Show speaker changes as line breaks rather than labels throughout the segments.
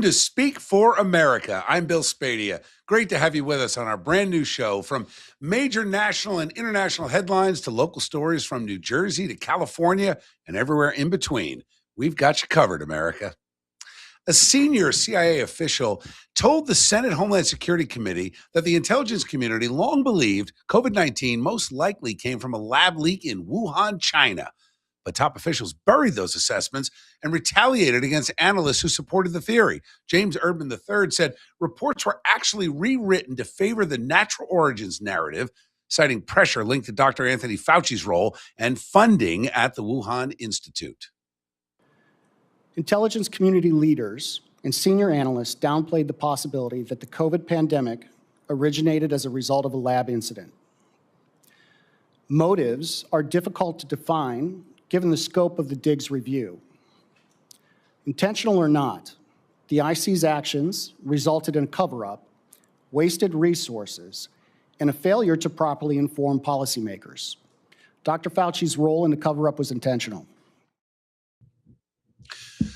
Welcome to Speak for America. I'm Bill Spadea. Great to have you with us on our brand new show. From major national and international headlines to local stories from New Jersey to California and everywhere in between, we've got you covered, America. A senior CIA official told the Senate Homeland Security Committee that the intelligence community long believed COVID-19 most likely came from a lab leak in Wuhan, China. But top officials buried those assessments and retaliated against analysts who supported the theory. James Urban III said reports were actually rewritten to favor the natural origins narrative, citing pressure linked to Dr. Anthony Fauci's role and funding at the Wuhan Institute.
Intelligence community leaders and senior analysts downplayed the possibility that the COVID pandemic originated as a result of a lab incident. Motives are difficult to define given the scope of the Diggs review. Intentional or not, the IC's actions resulted in a cover-up, wasted resources, and a failure to properly inform policymakers. Dr. Fauci's role in the cover-up was intentional.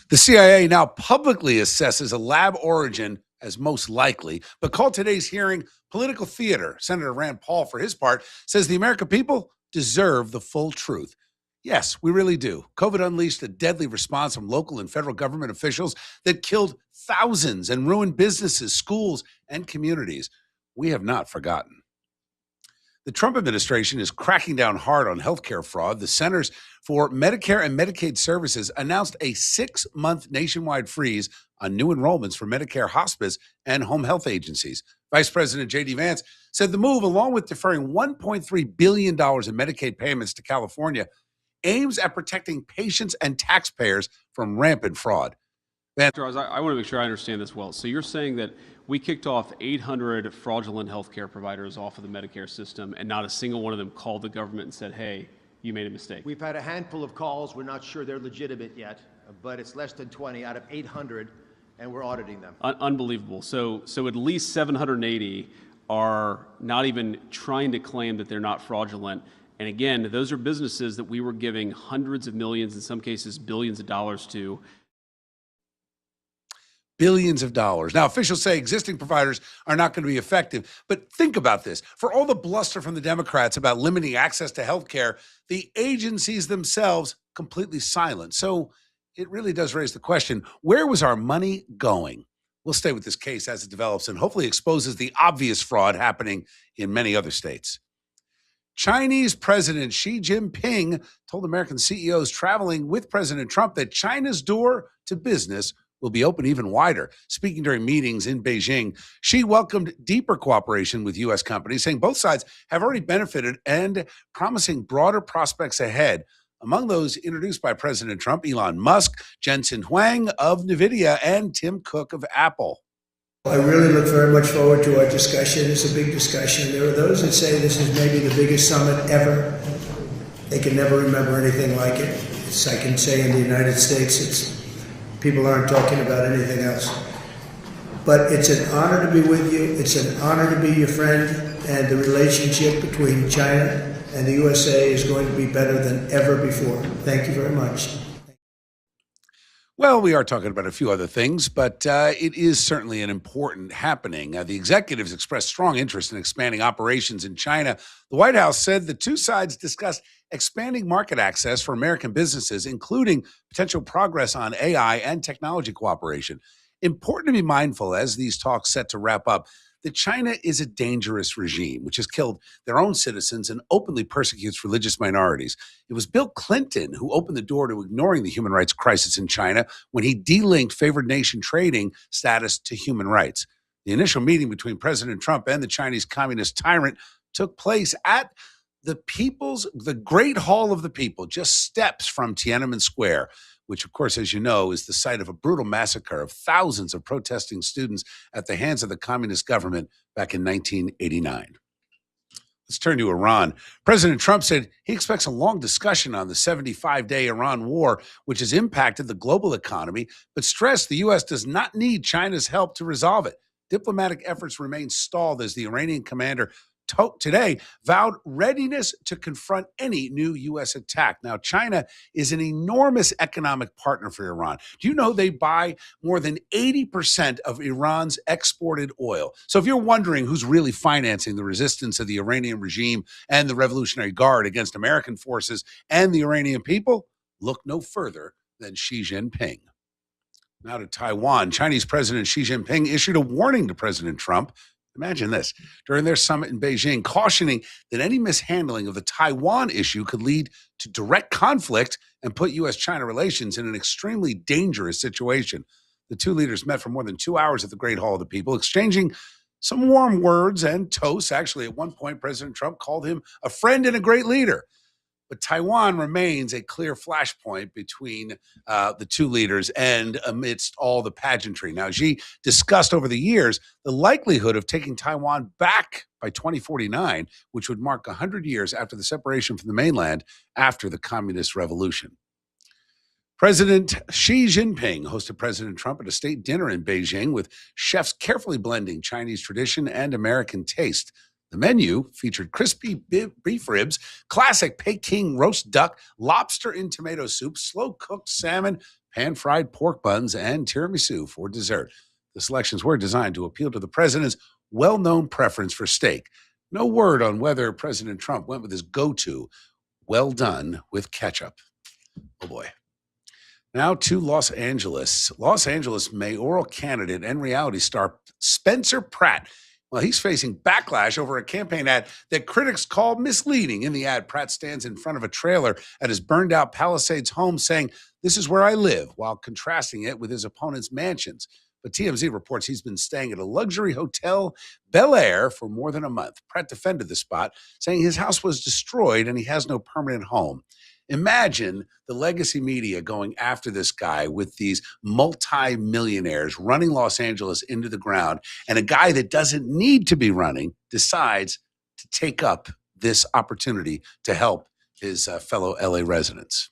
The CIA now publicly assesses a lab origin as most likely, but called today's hearing political theater. Senator Rand Paul, for his part, says the American people deserve the full truth. Yes, we really do. COVID unleashed a deadly response from local and federal government officials that killed thousands and ruined businesses, schools, and communities. We have not forgotten. The Trump administration is cracking down hard on healthcare fraud. The Centers for Medicare and Medicaid Services announced a 6-month nationwide freeze on new enrollments for Medicare hospice and home health agencies. Vice President J.D. Vance said the move, along with deferring $1.3 billion in Medicaid payments to California, aims at protecting patients and taxpayers from rampant fraud.
Charles, I want to make sure I understand this well. So you're saying that we kicked off 800 fraudulent healthcare providers off of the Medicare system, and not a single one of them called the government and said, hey, you made a mistake?
We've had a handful of calls. We're not sure they're legitimate yet, but it's less than 20 out of 800, and we're auditing them.
Unbelievable. So at least 780 are not even trying to claim that they're not fraudulent. And again, those are businesses that we were giving hundreds of millions, in some cases billions of dollars to.
Billions of dollars. Now, officials say existing providers are not going to be effective. But think about this. For all the bluster from the Democrats about limiting access to health care, the agencies themselves completely silent. So it really does raise the question, where was our money going? We'll stay with this case as it develops and hopefully exposes the obvious fraud happening in many other states. Chinese President Xi Jinping told American CEOs traveling with President Trump that China's door to business will be open even wider. Speaking during meetings in Beijing, Xi welcomed deeper cooperation with U.S. companies, saying both sides have already benefited and promising broader prospects ahead. Among those introduced by President Trump, Elon Musk, Jensen Huang of NVIDIA, and Tim Cook of Apple.
I really look very much forward to our discussion. It's a big discussion. There are those that say this is maybe the biggest summit ever. They can never remember anything like it. I can say in the United States, people aren't talking about anything else. But it's an honor to be with you. It's an honor to be your friend. And the relationship between China and the USA is going to be better than ever before. Thank you very much.
Well, we are talking about a few other things, but it is certainly an important happening. The executives expressed strong interest in expanding operations in China. The White House said the two sides discussed expanding market access for American businesses, including potential progress on AI and technology cooperation. Important to be mindful as these talks set to wrap up that China is a dangerous regime, which has killed their own citizens and openly persecutes religious minorities. It was Bill Clinton who opened the door to ignoring the human rights crisis in China when he delinked favored nation trading status to human rights. The initial meeting between President Trump and the Chinese communist tyrant took place at the Great Hall of the People, just steps from Tiananmen Square, which, of course, as you know, is the site of a brutal massacre of thousands of protesting students at the hands of the communist government back in 1989. Let's turn to Iran. President Trump said he expects a long discussion on the 75-day Iran war, which has impacted the global economy, but stressed the U.S. does not need China's help to resolve it. Diplomatic efforts remain stalled as the Iranian commander today vowed readiness to confront any new U.S. attack. Now, China is an enormous economic partner for Iran. Do you know they buy more than 80% of Iran's exported oil? So if you're wondering who's really financing the resistance of the Iranian regime and the Revolutionary Guard against American forces and the Iranian people, look no further than Xi Jinping. Now to Taiwan. Chinese President Xi Jinping issued a warning to President Trump. Imagine this, during their summit in Beijing, cautioning that any mishandling of the Taiwan issue could lead to direct conflict and put U.S.-China relations in an extremely dangerous situation. The two leaders met for more than 2 hours at the Great Hall of the People, exchanging some warm words and toasts. Actually, at one point, President Trump called him a friend and a great leader. But Taiwan remains a clear flashpoint between the two leaders and amidst all the pageantry. Now, Xi discussed over the years the likelihood of taking Taiwan back by 2049, which would mark 100 years after the separation from the mainland after the Communist Revolution. President Xi Jinping hosted President Trump at a state dinner in Beijing with chefs carefully blending Chinese tradition and American taste. The menu featured crispy beef ribs, classic Peking roast duck, lobster in tomato soup, slow-cooked salmon, pan-fried pork buns, and tiramisu for dessert. The selections were designed to appeal to the president's well-known preference for steak. No word on whether President Trump went with his go-to, well done with ketchup. Oh, boy. Now to Los Angeles. Los Angeles mayoral candidate and reality star Spencer Pratt. Well, he's facing backlash over a campaign ad that critics call misleading. In the ad, Pratt stands in front of a trailer at his burned-out Palisades home saying, "This is where I live," while contrasting it with his opponent's mansions. But TMZ reports he's been staying at a luxury hotel, Bel Air, for more than a month. Pratt defended the spot, saying his house was destroyed and he has no permanent home. Imagine the legacy media going after this guy with these multi-millionaires running Los Angeles into the ground, and a guy that doesn't need to be running decides to take up this opportunity to help his fellow LA residents.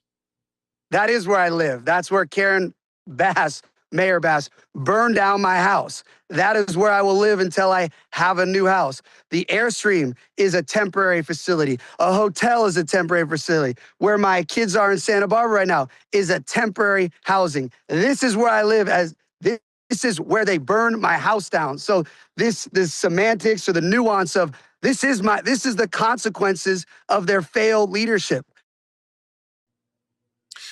That is where I live. That's where Karen Bass, Mayor Bass, burned down my house. That is where I will live until I have a new house. The Airstream is a temporary facility. A hotel is a temporary facility. Where my kids are in Santa Barbara right now is a temporary housing. This is where I live. As this is where they burned my house down. So this semantics or the nuance of this is the consequences of their failed leadership.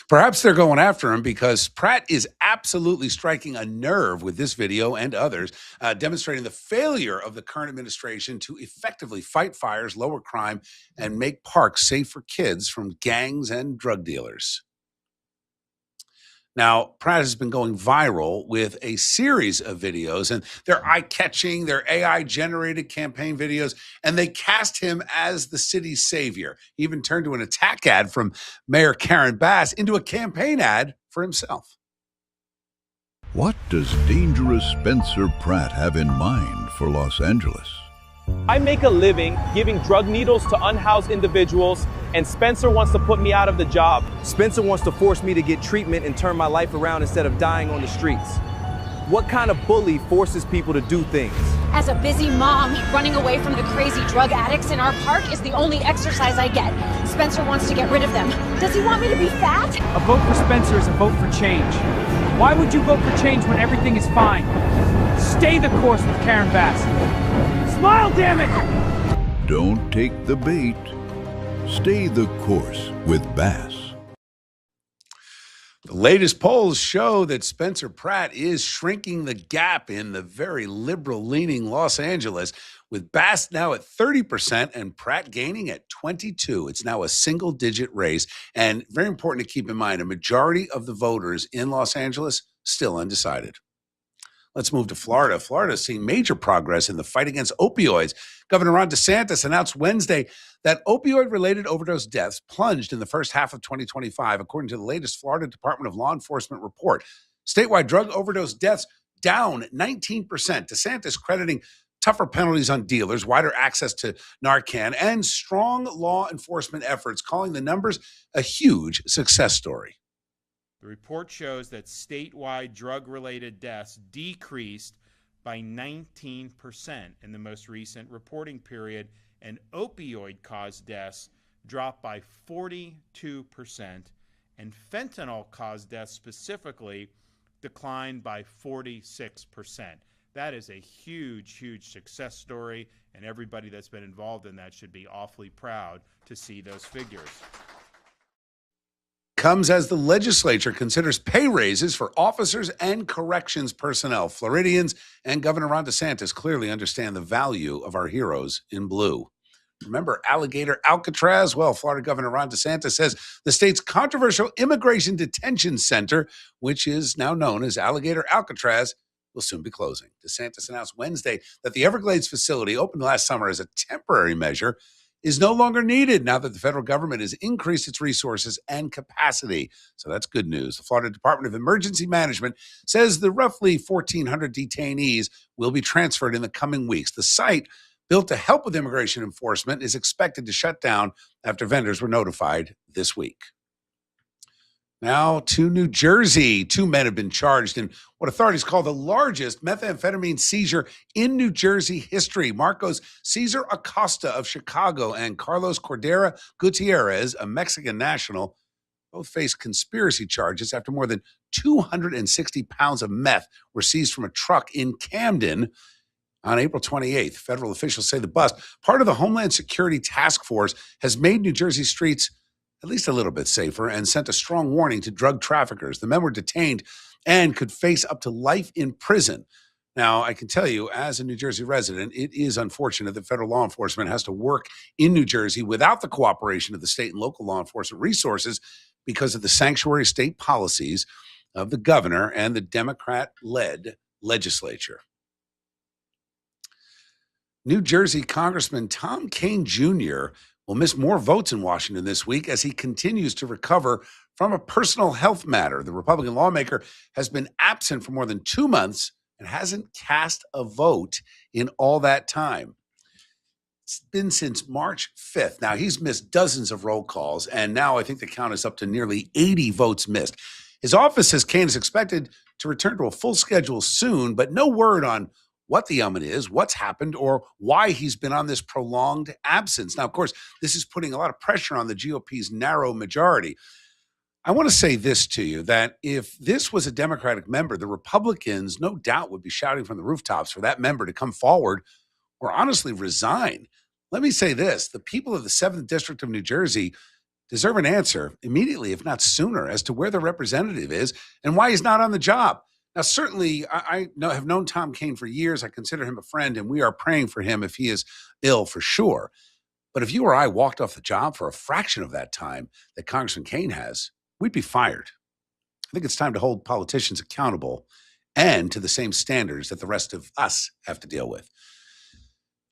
Perhaps they're going after him because Pratt is absolutely striking a nerve with this video and others, demonstrating the failure of the current administration to effectively fight fires, lower crime, and make parks safe for kids from gangs and drug dealers. Now, Pratt has been going viral with a series of videos, and they're eye-catching, they're AI-generated campaign videos, and they cast him as the city's savior. He even turned to an attack ad from Mayor Karen Bass into a campaign ad for himself.
What does dangerous Spencer Pratt have in mind for Los Angeles?
I make a living giving drug needles to unhoused individuals, and Spencer wants to put me out of the job. Spencer wants to force me to get treatment and turn my life around instead of dying on the streets. What kind of bully forces people to do things?
As a busy mom, running away from the crazy drug addicts in our park is the only exercise I get. Spencer wants to get rid of them. Does he want me to be fat?
A vote for Spencer is a vote for change. Why would you vote for change when everything is fine? Stay the course with Karen Bass. Smile, damn it!
Don't take the bait. Stay the course with Bass.
The latest polls show that Spencer Pratt is shrinking the gap in the very liberal-leaning Los Angeles, with Bass now at 30% and Pratt gaining at 22%. It's now a single-digit race, and very important to keep in mind, a majority of the voters in Los Angeles still undecided. Let's move to Florida. Florida has seen major progress in the fight against opioids. Governor Ron DeSantis announced Wednesday that opioid-related overdose deaths plunged in the first half of 2025, according to the latest Florida Department of Law Enforcement report. Statewide drug overdose deaths down 19%. DeSantis crediting tougher penalties on dealers, wider access to Narcan, and strong law enforcement efforts, calling the numbers a huge success story.
The report shows that statewide drug-related deaths decreased by 19% in the most recent reporting period and opioid-caused deaths dropped by 42%, and fentanyl-caused deaths specifically declined by 46%. That is a huge, huge success story, and everybody that's been involved in that should be awfully proud to see those figures.
Comes as the legislature considers pay raises for officers and corrections personnel. Floridians and Governor Ron DeSantis clearly understand the value of our heroes in blue. Remember Alligator Alcatraz? Well, Florida Governor Ron DeSantis says the state's controversial immigration detention center, which is now known as Alligator Alcatraz, will soon be closing. DeSantis announced Wednesday that the Everglades facility, opened last summer as a temporary measure, is no longer needed now that the federal government has increased its resources and capacity. So that's good news. The Florida Department of Emergency Management says the roughly 1,400 detainees will be transferred in the coming weeks. The site, built to help with immigration enforcement, is expected to shut down after vendors were notified this week. Now to New Jersey. 2 men have been charged in what authorities call the largest methamphetamine seizure in New Jersey history. Marcos Cesar Acosta of Chicago and Carlos Cordera Gutierrez, a Mexican national, both face conspiracy charges after more than 260 pounds of meth were seized from a truck in Camden on April 28th. Federal officials say the bust, part of the Homeland Security Task Force, has made New Jersey streets at least a little bit safer and sent a strong warning to drug traffickers. The men were detained and could face up to life in prison. Now, I can tell you, as a New Jersey resident, it is unfortunate that federal law enforcement has to work in New Jersey without the cooperation of the state and local law enforcement resources because of the sanctuary state policies of the governor and the Democrat-led legislature. New Jersey Congressman Tom Kean Jr. will miss more votes in Washington this week as he continues to recover from a personal health matter. The Republican lawmaker has been absent for more than 2 months and hasn't cast a vote in all that time. It's been since March 5th. Now, he's missed dozens of roll calls, and now I think the count is up to nearly 80 votes missed. His office says Kean is expected to return to a full schedule soon, but no word on what the element is, what's happened, or why he's been on this prolonged absence. Now, of course, this is putting a lot of pressure on the GOP's narrow majority. I want to say this to you, that if this was a Democratic member, the Republicans no doubt would be shouting from the rooftops for that member to come forward or honestly resign. Let me say this, the people of the 7th District of New Jersey deserve an answer immediately, if not sooner, as to where their representative is and why he's not on the job. Now, certainly, I have known Tom Kean for years. I consider him a friend, and we are praying for him if he is ill, for sure. But if you or I walked off the job for a fraction of that time that Congressman Kean has, we'd be fired. I think it's time to hold politicians accountable and to the same standards that the rest of us have to deal with.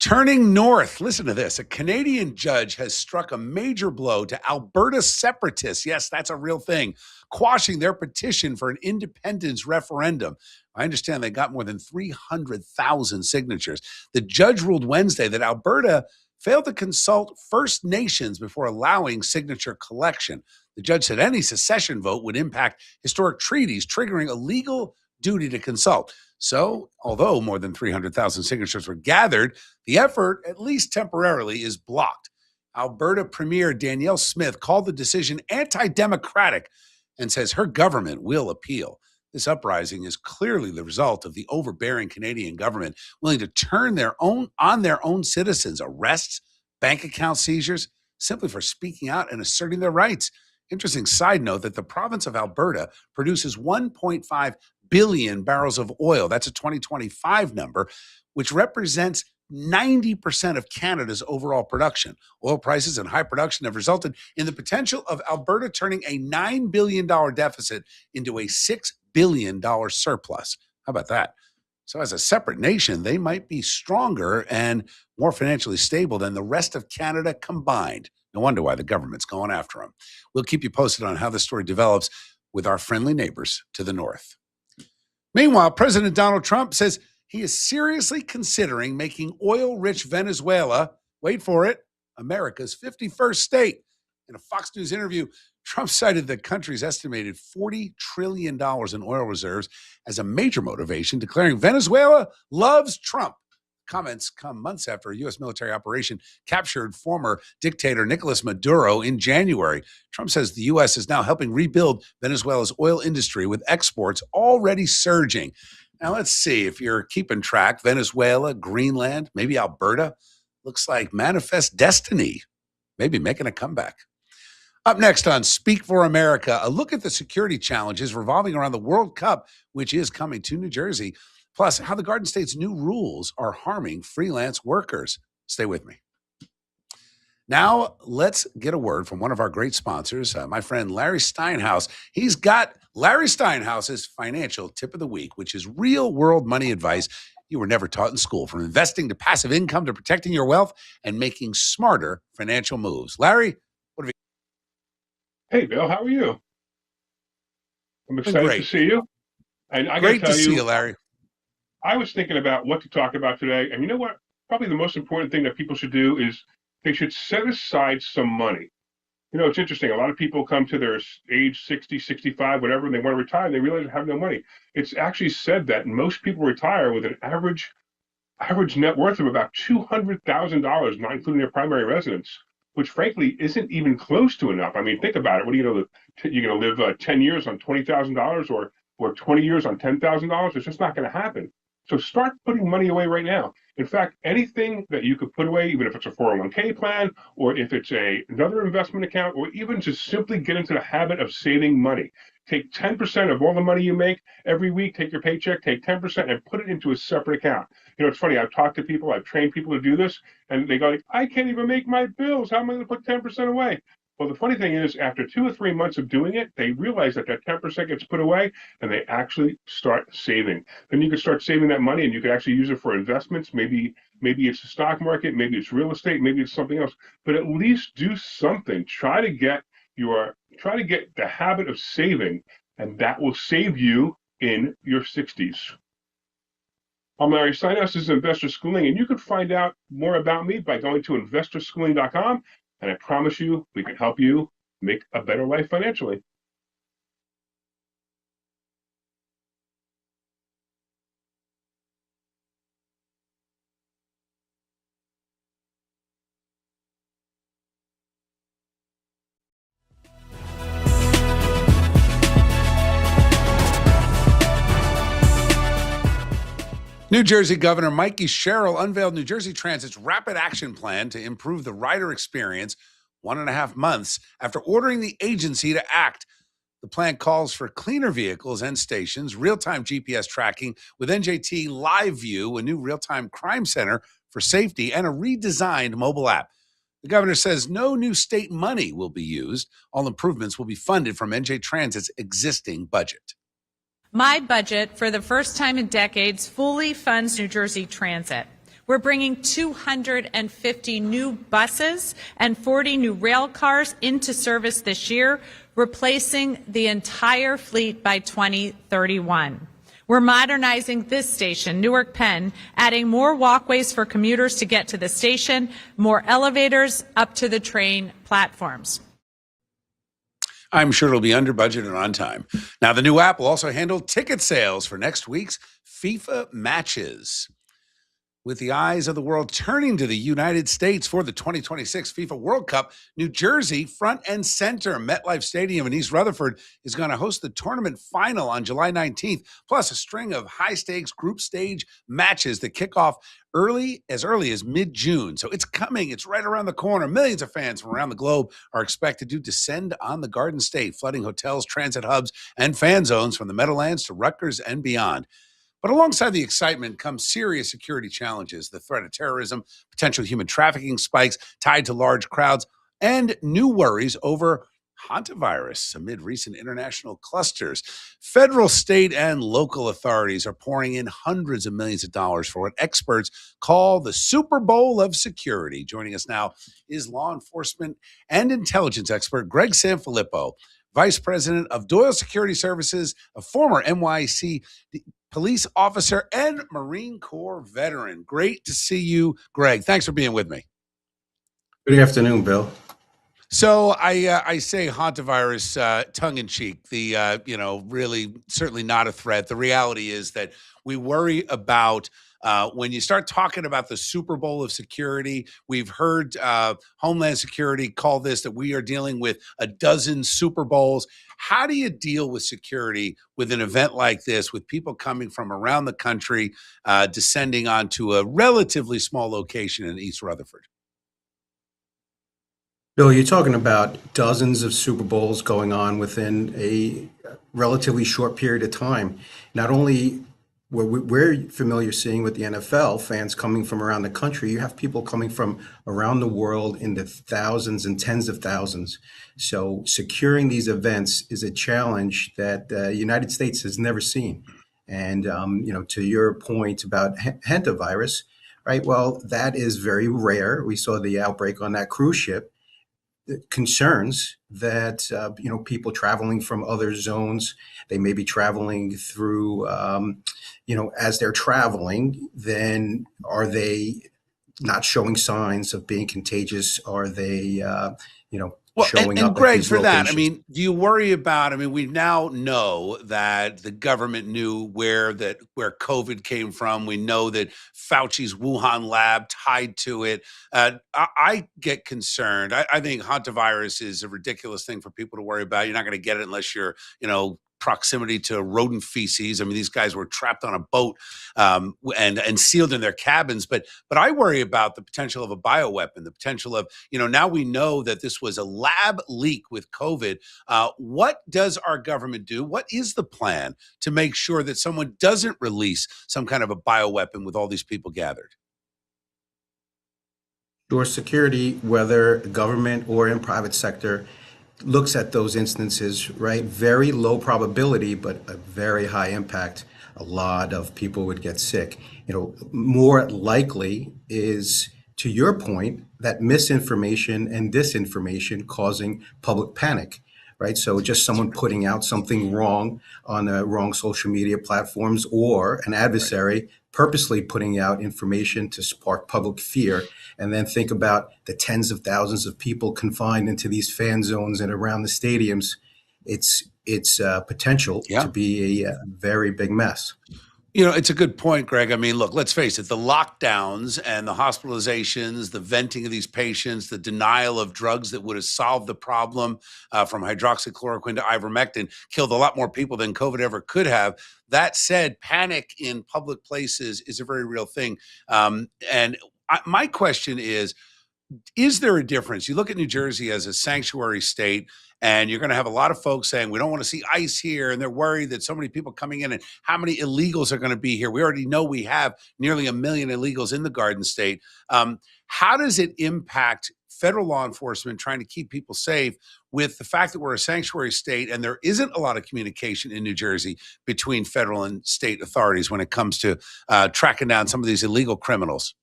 Turning north, listen to this. A Canadian judge has struck a major blow to Alberta separatists. Yes, that's a real thing, quashing their petition for an independence referendum. I understand they got more than 300,000 signatures. The judge ruled Wednesday that Alberta failed to consult First Nations before allowing signature collection. The judge said any secession vote would impact historic treaties, triggering a legal duty to consult. So, although more than 300,000 signatures were gathered, the effort, at least temporarily, is blocked. Alberta Premier Danielle Smith called the decision anti-democratic and says her government will appeal. This uprising is clearly the result of the overbearing Canadian government willing to turn on their own citizens, arrests, bank account seizures, simply for speaking out and asserting their rights. Interesting side note that the province of Alberta produces 1.5 billion barrels of oil. That's a 2025 number, which represents 90% of Canada's overall production. Oil prices and high production have resulted in the potential of Alberta turning a $9 billion deficit into a $6 billion surplus. How about that? So as a separate nation, they might be stronger and more financially stable than the rest of Canada combined. No wonder why the government's going after them. We'll keep you posted on how the story develops with our friendly neighbors to the north. Meanwhile, President Donald Trump says he is seriously considering making oil-rich Venezuela, wait for it, America's 51st state. In a Fox News interview, Trump cited the country's estimated $40 trillion in oil reserves as a major motivation, declaring Venezuela loves Trump. Comments come months after a U.S. military operation captured former dictator Nicolas Maduro in January. Trump says the U.S. is now helping rebuild Venezuela's oil industry with exports already surging. Now, let's see if you're keeping track. Venezuela, Greenland, maybe Alberta. Looks like manifest destiny, maybe making a comeback. Up next on Speak for America, a look at the security challenges revolving around the World Cup, which is coming to New Jersey, plus how the Garden State's new rules are harming freelance workers. Stay with me. Now, let's get a word from one of our great sponsors, my friend Larry Steinhaus. He's got Larry Steinhaus's financial tip of the week, which is real-world money advice you were never taught in school, from investing to passive income to protecting your wealth and making smarter financial moves. Larry, what have you?
Hey, Bill, how are you? I'm excited to see you. And I
Great
got to
see
tell
you, Larry.
I was thinking about what to talk about today. And you know what? Probably the most important thing that people should do is they should set aside some money. You know, it's interesting. A lot of people come to their age 60, 65, whatever, and they want to retire, and they realize they have no money. It's actually said that most people retire with an average net worth of about $200,000, not including their primary residence, which frankly isn't even close to enough. I mean, think about it. What are you going to you're going to live 10 years on $20,000 or 20 years on $10,000? It's just not going to happen. So start putting money away right now. In fact, anything that you could put away, even if it's a 401k plan, or if it's another investment account, or even just simply get into the habit of saving money. Take 10% of all the money you make every week, take your paycheck, take 10% and put it into a separate account. You know, it's funny, I've talked to people, I've trained people to do this, and they go like, I can't even make my bills. How am I going to put 10% away? Well, the funny thing is, after 2 or 3 months of doing it, they realize that 10% gets put away, and they actually start saving. Then you can start saving that money, and you can actually use it for investments. Maybe it's the stock market, maybe it's real estate, maybe it's something else. But at least do something. Try to get the habit of saving, and that will save you in your 60s. I'm Larry Steinhaus. This is Investor Schooling, and you can find out more about me by going to investorschooling.com. And I promise you, we can help you make a better life financially.
New Jersey Governor Mikey Sherrill unveiled New Jersey Transit's rapid action plan to improve the rider experience 1.5 months after ordering the agency to act. The plan calls for cleaner vehicles and stations, real-time GPS tracking with NJT Live View, a new real-time crime center for safety, and a redesigned mobile app. The governor says no new state money will be used. All improvements will be funded from NJ Transit's existing budget.
My budget, for the first time in decades, fully funds New Jersey Transit. We're bringing 250 new buses and 40 new rail cars into service this year, replacing the entire fleet by 2031. We're modernizing this station, Newark Penn, adding more walkways for commuters to get to the station, more elevators up to the train platforms.
I'm sure it'll be under budget and on time. Now, the new app will also handle ticket sales for next week's FIFA matches. With the eyes of the world turning to the United States for the 2026 FIFA World Cup, New Jersey, front and center, MetLife Stadium in East Rutherford, is going to host the tournament final on July 19th, plus a string of high-stakes group stage matches that kick off early as mid-June. So it's coming. It's right around the corner. Millions of fans from around the globe are expected to descend on the Garden State, flooding hotels, transit hubs, and fan zones from the Meadowlands to Rutgers and beyond. But alongside the excitement comes serious security challenges, the threat of terrorism, potential human trafficking spikes tied to large crowds, and new worries over hantavirus amid recent international clusters. Federal, state, and local authorities are pouring in hundreds of millions of dollars for what experts call the Super Bowl of security. Joining us now is law enforcement and intelligence expert Greg Sanfilippo, Vice President of Doyle Security Services, a former NYC police officer and Marine Corps veteran. Great to see you, Greg. Thanks for being with me.
Good afternoon, Bill.
So I say hantavirus tongue in cheek. The really certainly not a threat. The reality is that we worry about When you start talking about the Super Bowl of security, we've heard Homeland Security call this that we are dealing with a dozen Super Bowls. How do you deal with security with an event like this, with people coming from around the country, descending onto a relatively small location in East Rutherford?
Bill, you're talking about dozens of Super Bowls going on within a relatively short period of time. Not only we're familiar seeing with the NFL fans coming from around the country, you have people coming from around the world in the thousands and tens of thousands. So securing these events is a challenge that the United States has never seen. And to your point about hantavirus, right? Well, that is very rare. We saw the outbreak on that cruise ship. Concerns that people traveling from other zones, they may be traveling through as they're traveling, then are they not showing signs of being contagious? Are they showing
and
up at
Greg,
these
for that, I
locations?
mean, do you worry about? I mean, we now know that the government knew where COVID came from. We know that Fauci's Wuhan lab tied to it. I get concerned. I think hantavirus is a ridiculous thing for people to worry about. You're not going to get it unless you're, proximity to rodent feces. I mean, these guys were trapped on a boat and sealed in their cabins. But I worry about the potential of a bioweapon, the potential of, now we know that this was a lab leak with COVID. What does our government do? What is the plan to make sure that someone doesn't release some kind of a bioweapon with all these people gathered?
Your security, whether government or in private sector, looks at those instances, right? Very low probability, but a very high impact. A lot of people would get sick. More likely is, to your point, that misinformation and disinformation causing public panic, right? So just someone putting out something wrong on the wrong social media platforms, or an adversary purposely putting out information to spark public fear. And then think about the tens of thousands of people confined into these fan zones and around the stadiums. It's potential to be a very big mess.
It's a good point, Greg. I mean, look, let's face it, the lockdowns and the hospitalizations, the venting of these patients, the denial of drugs that would have solved the problem, from hydroxychloroquine to ivermectin, killed a lot more people than COVID ever could have. That said, panic in public places is a very real thing. My question is there a difference? You look at New Jersey as a sanctuary state, and you're going to have a lot of folks saying, we don't want to see ICE here. And they're worried that so many people coming in, and how many illegals are going to be here. We already know we have nearly 1 million illegals in the Garden State. How does it impact federal law enforcement trying to keep people safe with the fact that we're a sanctuary state and there isn't a lot of communication in New Jersey between federal and state authorities when it comes to tracking down some of these illegal criminals?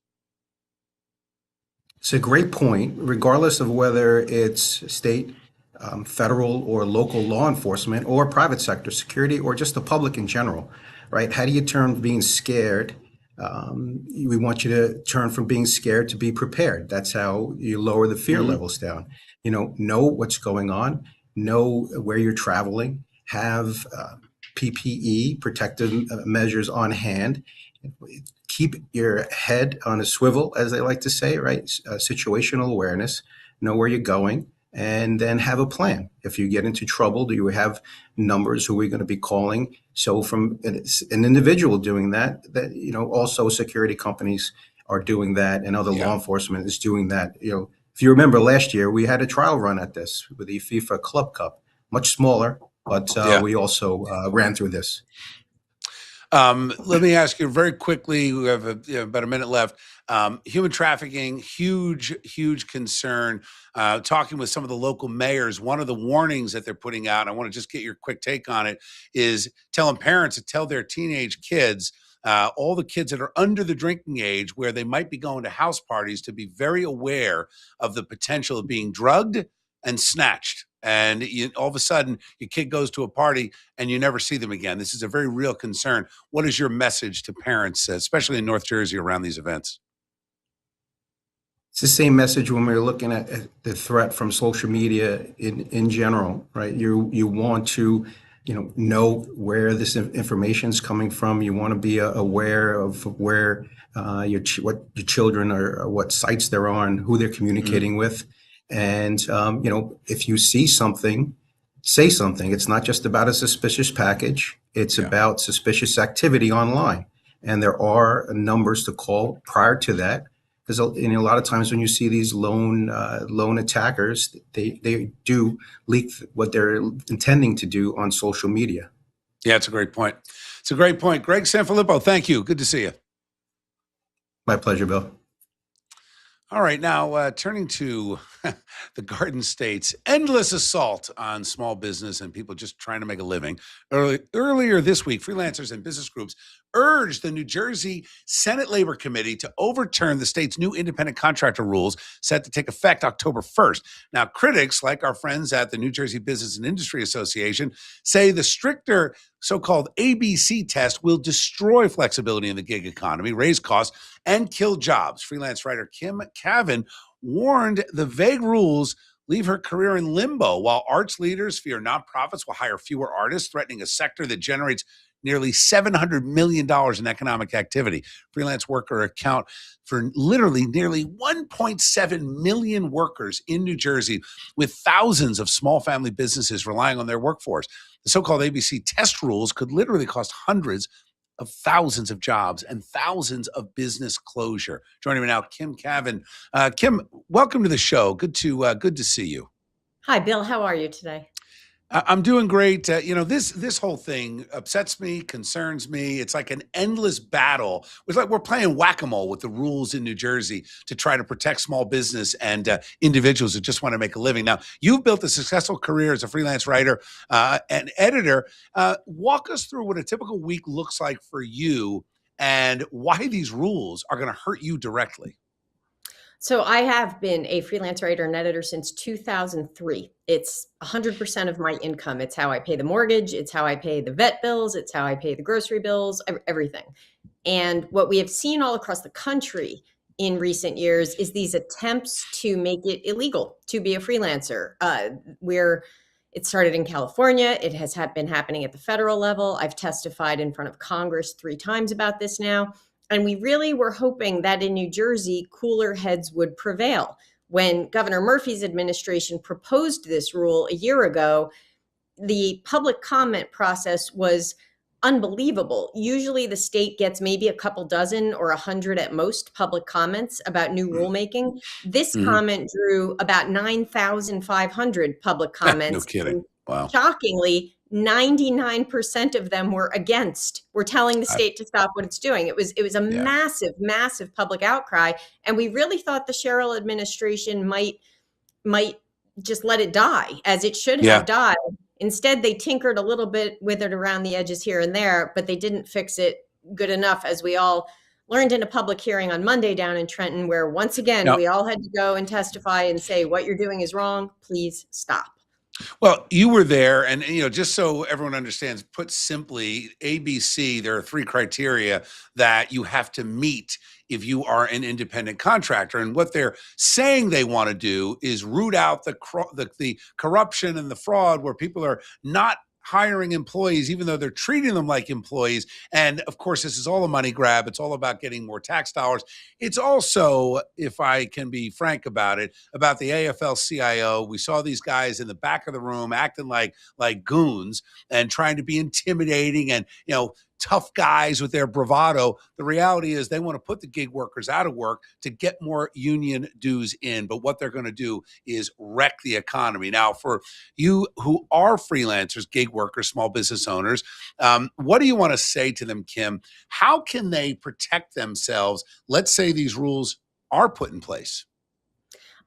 It's a great point, regardless of whether it's state, federal, or local law enforcement, or private sector security, or just the public in general, right? How do you turn being scared? We want you to turn from being scared to be prepared. That's how you lower the fear levels down. Know what's going on, know where you're traveling, have PPE, protective measures on hand. Keep your head on a swivel, as they like to say, right? Situational awareness, know where you're going, and then have a plan. If you get into trouble, do you have numbers who we're going to be calling? So from an individual doing that, also security companies are doing that, and other law enforcement is doing that. If you remember last year, we had a trial run at this with the FIFA Club Cup, much smaller, but we also ran through this.
Let me ask you very quickly, we have about a minute left. Human trafficking, huge concern. Talking with some of the local mayors, one of the warnings that they're putting out, I want to just get your quick take on it, is telling parents to tell their teenage kids, all the kids that are under the drinking age, where they might be going to house parties, to be very aware of the potential of being drugged and snatched. And all of a sudden, your kid goes to a party and you never see them again. This is a very real concern. What is your message to parents, especially in North Jersey, around these events?
It's the same message when we're looking at the threat from social media in general, right? You want to know where this information is coming from. You want to be aware of where what your children are, what sites they're on, who they're communicating with. And, if you see something, say something. It's not just about a suspicious package. It's about suspicious activity online. And there are numbers to call prior to that. Because a lot of times when you see these lone attackers, they do leak what they're intending to do on social media.
Yeah, it's a great point. It's a great point. Greg Sanfilippo, thank you. Good to see you.
My pleasure, Bill.
All right, now turning to the Garden State's endless assault on small business and people just trying to make a living. Earlier this week, freelancers and business groups urged the New Jersey Senate Labor Committee to overturn the state's new independent contractor rules set to take effect October 1st. Now, critics, like our friends at the New Jersey Business and Industry Association, say the stricter so-called ABC test will destroy flexibility in the gig economy, raise costs, and kill jobs. Freelance writer Kim Kavin warned the vague rules leave her career in limbo, while arts leaders fear nonprofits will hire fewer artists, threatening a sector that generates nearly $700 million in economic activity. Freelance worker account for literally nearly 1.7 million workers in New Jersey, with thousands of small family businesses relying on their workforce. The so-called ABC test rules could literally cost hundreds of thousands of jobs and thousands of business closure. Joining me now, Kim Kavin. Kim, welcome to the show. Good to see you.
Hi, Bill. How are you today?
I'm doing great. This whole thing upsets me, concerns me. It's like an endless battle. It's like we're playing whack-a-mole with the rules in New Jersey to try to protect small business and individuals who just want to make a living. Now, you've built a successful career as a freelance writer and editor. Walk us through what a typical week looks like for you and why these rules are going to hurt you directly.
So I have been a freelance writer and editor since 2003. It's 100% of my income. It's how I pay the mortgage. It's how I pay the vet bills. It's how I pay the grocery bills, everything. And what we have seen all across the country in recent years is these attempts to make it illegal to be a freelancer. It started in California. It has been happening at the federal level. I've testified in front of Congress 3 times about this now. And we really were hoping that in New Jersey, cooler heads would prevail. When Governor Murphy's administration proposed this rule a year ago, the public comment process was unbelievable. Usually the state gets maybe a couple dozen or 100 at most public comments about new rulemaking. This comment drew about 9,500 public comments.
No kidding. Wow.
Shockingly, 99% of them were against. We're telling the state to stop what it's doing. It was a massive, massive public outcry. And we really thought the Sherrill administration might just let it die, as it should have died. Instead, they tinkered a little bit with it around the edges here and there, but they didn't fix it good enough, as we all learned in a public hearing on Monday down in Trenton, where once again, we all had to go and testify and say, what you're doing is wrong. Please stop.
Well, you were there, and just so everyone understands, put simply, ABC, there are 3 criteria that you have to meet if you are an independent contractor. And what they're saying they want to do is root out the corruption and the fraud where people are not hiring employees, even though they're treating them like employees. And of course, this is all a money grab. It's all about getting more tax dollars. It's also, if I can be frank about it, about the AFL-CIO. We saw these guys in the back of the room acting like goons and trying to be intimidating and, tough guys with their bravado. The reality is they want to put the gig workers out of work to get more union dues in. But what they're going to do is wreck the economy. Now, for you who are freelancers, gig workers, small business owners, what do you want to say to them, Kim? How can they protect themselves? Let's say these rules are put in place.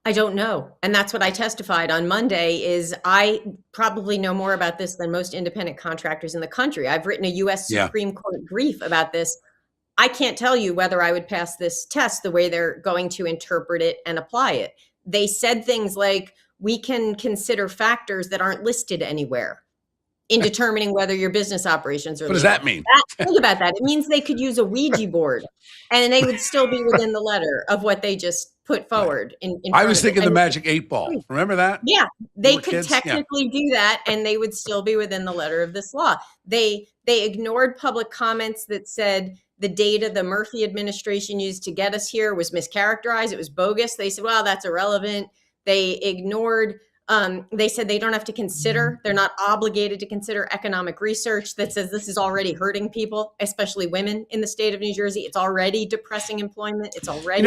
I don't know. And that's what I testified on Monday is I probably know more about this than most independent contractors in the country. I've written a U.S. Supreme Court brief about this. I can't tell you whether I would pass this test the way they're going to interpret it and apply it. They said things like, we can consider factors that aren't listed anywhere. in determining whether your business operations are
What does
legal.
that mean?
Think about that. It means they could use a Ouija board and they would still be within the letter of what they just put forward in
I
front
was
of it.
thinking
I
the
mean,
magic 8-ball. Remember that?
yeah,
We
they
were
could
kids? Yeah.
technically do that and they would still be within the letter of this law. They ignored public comments that said the data the Murphy administration used to get us here was mischaracterized. It was bogus. They said, well, that's irrelevant. They ignored, they said they don't have to consider, they're not obligated to consider economic research that says this is already hurting people, especially women in the state of New Jersey. It's already depressing employment. It's already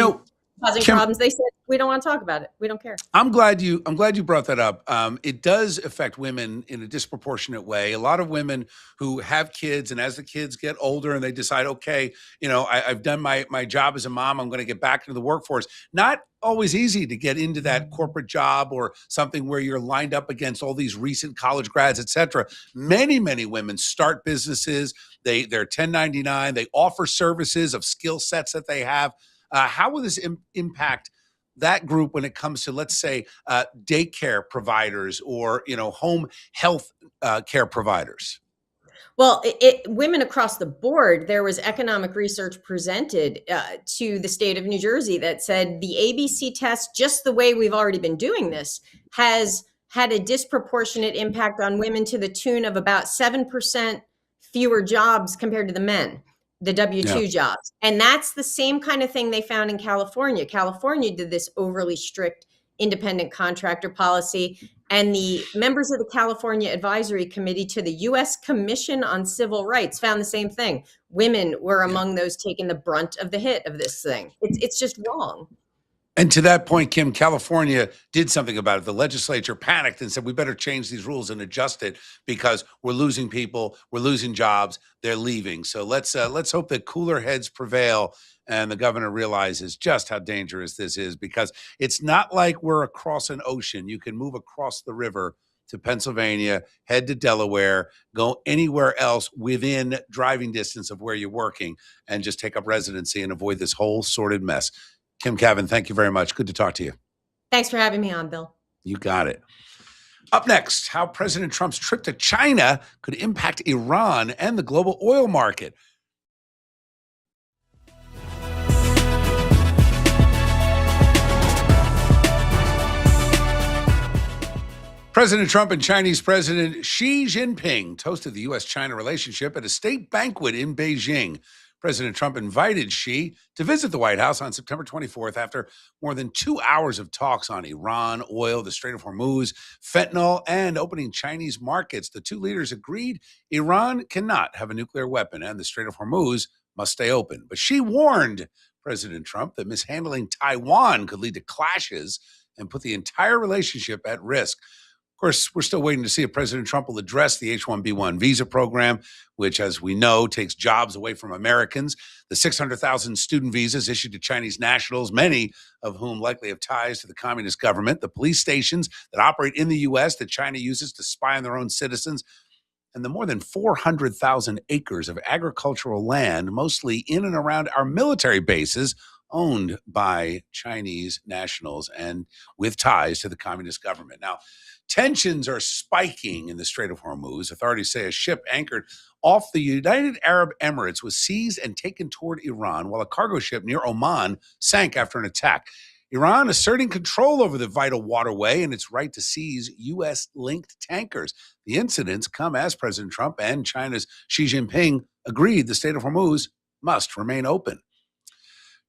causing
Kim,
problems. They said, we don't want to talk about it. We don't care.
I'm glad you brought that up. It does affect women in a disproportionate way. A lot of women who have kids, and as the kids get older and they decide, okay, I've done my job as a mom, I'm going to get back into the workforce. Not always easy to get into that corporate job or something where you're lined up against all these recent college grads, et cetera. Many women start businesses. They're 1099. They offer services of skill sets that they have. How will this impact that group when it comes to, let's say, daycare providers or home health care providers?
Well, women across the board, there was economic research presented to the state of New Jersey that said the ABC test, just the way we've already been doing this, has had a disproportionate impact on women to the tune of about 7% fewer jobs compared to the men, the W-2 jobs. And that's the same kind of thing they found in California. California did this overly strict independent contractor policy. And the members of the California Advisory Committee to the U.S. Commission on Civil Rights found the same thing. Women were among those taking the brunt of the hit of this thing. It's just wrong.
And to that point, Kim, California did something about it. The legislature panicked and said, we better change these rules and adjust it because we're losing people, we're losing jobs, they're leaving. So let's hope that cooler heads prevail and the governor realizes just how dangerous this is, because it's not like we're across an ocean. You can move across the river to Pennsylvania, head to Delaware, go anywhere else within driving distance of where you're working and just take up residency and avoid this whole sordid mess. Kim Kavin, thank you very much. Good to talk to you.
Thanks for having me on, Bill.
You got it. Up next, how President Trump's trip to China could impact Iran and the global oil market. President Trump and Chinese President Xi Jinping toasted the U.S.-China relationship at a state banquet in Beijing. President Trump invited Xi to visit the White House on September 24th after more than 2 hours of talks on Iran, oil, the Strait of Hormuz, fentanyl, and opening Chinese markets. The two leaders agreed Iran cannot have a nuclear weapon and the Strait of Hormuz must stay open. But Xi warned President Trump that mishandling Taiwan could lead to clashes and put the entire relationship at risk. Of course, we're still waiting to see if President Trump will address the H-1B1 visa program, which, as we know, takes jobs away from Americans. The 600,000 student visas issued to Chinese nationals, many of whom likely have ties to the communist government. The police stations that operate in the U.S. that China uses to spy on their own citizens. And the more than 400,000 acres of agricultural land, mostly in and around our military bases, owned by Chinese nationals and with ties to the communist government. Now, tensions are spiking in the Strait of Hormuz. Authorities say a ship anchored off the United Arab Emirates was seized and taken toward Iran, while a cargo ship near Oman sank after an attack. Iran asserting control over the vital waterway and its right to seize U.S.-linked tankers. The incidents come as President Trump and China's Xi Jinping agreed the Strait of Hormuz must remain open.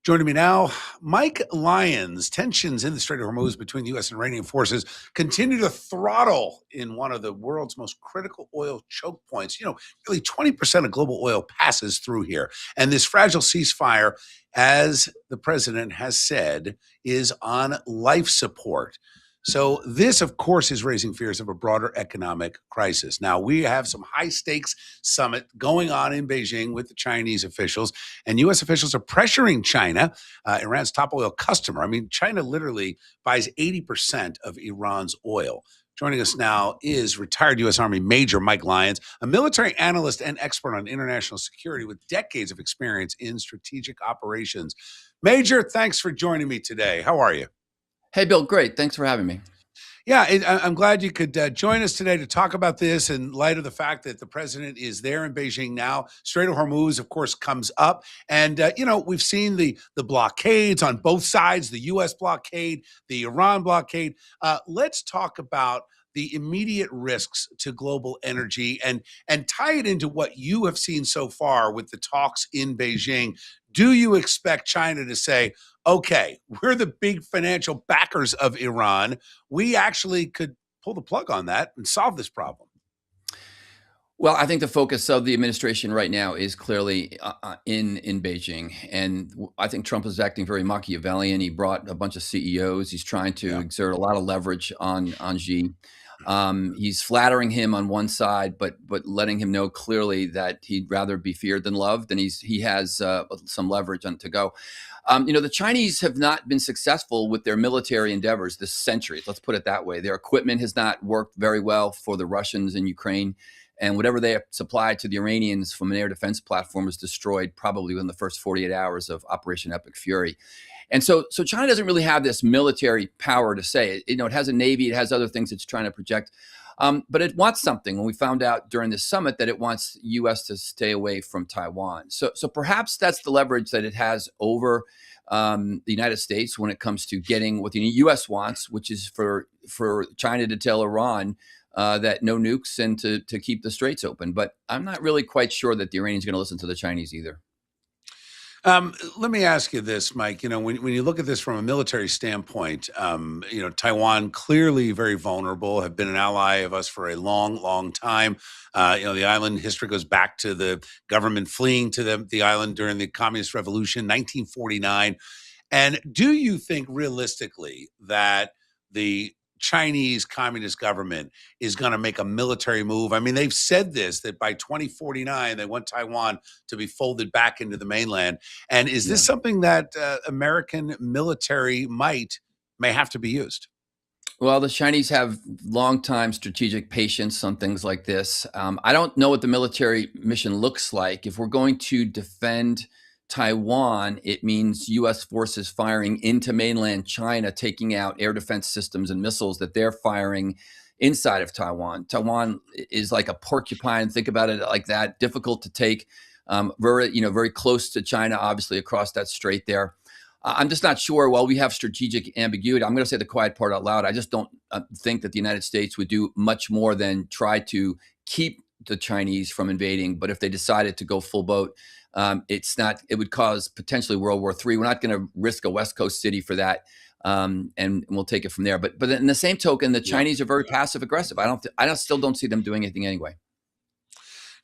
Joining me now, Mike Lyons. Tensions in the Strait of Hormuz between the U.S. and Iranian forces continue to throttle in one of the world's most critical oil choke points. Nearly 20% of global oil passes through here. And this fragile ceasefire, as the president has said, is on life support. So this, of course, is raising fears of a broader economic crisis. Now, we have some high-stakes summit going on in Beijing with the Chinese officials, and U.S. officials are pressuring China, Iran's top oil customer. I mean, China literally buys 80% of Iran's oil. Joining us now is retired U.S. Army Major Mike Lyons, a military analyst and expert on international security with decades of experience in strategic operations. Major, thanks for joining me today. How are you?
Hey, Bill, great. Thanks for having me.
Yeah, I'm glad you could join us today to talk about this in light of the fact that the president is there in Beijing now. Strait of Hormuz, of course, comes up. And, we've seen the blockades on both sides, the U.S. blockade, the Iran blockade. Let's talk about the immediate risks to global energy and tie it into what you have seen so far with the talks in Beijing. Do you expect China to say, okay, we're the big financial backers of Iran, we actually could pull the plug on that and solve this problem?
Well, I think the focus of the administration right now is clearly in Beijing, and I think Trump is acting very Machiavellian. He brought a bunch of CEOs. He's trying to exert a lot of leverage on Xi. He's flattering him on one side, but letting him know clearly that he'd rather be feared than loved, and he has some leverage on to go. The Chinese have not been successful with their military endeavors this century. Let's put it that way. Their equipment has not worked very well for the Russians in Ukraine. And whatever they supplied to the Iranians from an air defense platform was destroyed probably within the first 48 hours of Operation Epic Fury. And so China doesn't really have this military power to say. It has a navy, it has other things it's trying to project. But it wants something. When we found out during the summit that it wants U.S. to stay away from Taiwan. So perhaps that's the leverage that it has over the United States when it comes to getting what the U.S. wants, which is for China to tell Iran that no nukes and to keep the straits open. But I'm not really quite sure that the Iranians are going to listen to the Chinese either.
Let me ask you this, Mike. When you look at this from a military standpoint, Taiwan clearly very vulnerable, have been an ally of us for a long, long time. The island history goes back to the government fleeing to the island during the Communist Revolution, 1949. And do you think realistically that the Chinese Communist government is going to make a military move? I mean, they've said this, that by 2049, they want Taiwan to be folded back into the mainland. And is this something that American military may have to be used?
Well, the Chinese have long-time strategic patience on things like this. I don't know what the military mission looks like. If we're going to defend Taiwan, it means U.S. forces firing into mainland China, taking out air defense systems and missiles that they're firing inside of Taiwan. Taiwan is like a porcupine. Think about it like that. Difficult to take. Very close to China, obviously across that strait there. I'm just not sure. While we have strategic ambiguity, I'm going to say the quiet part out loud. I just don't think that the United States would do much more than try to keep the Chinese from invading. But if they decided to go full boat, it would cause potentially World War III. We're not going to risk a West Coast city for that. And we'll take it from there. But in the same token, the Chinese are very passive aggressive. I still don't see them doing anything anyway.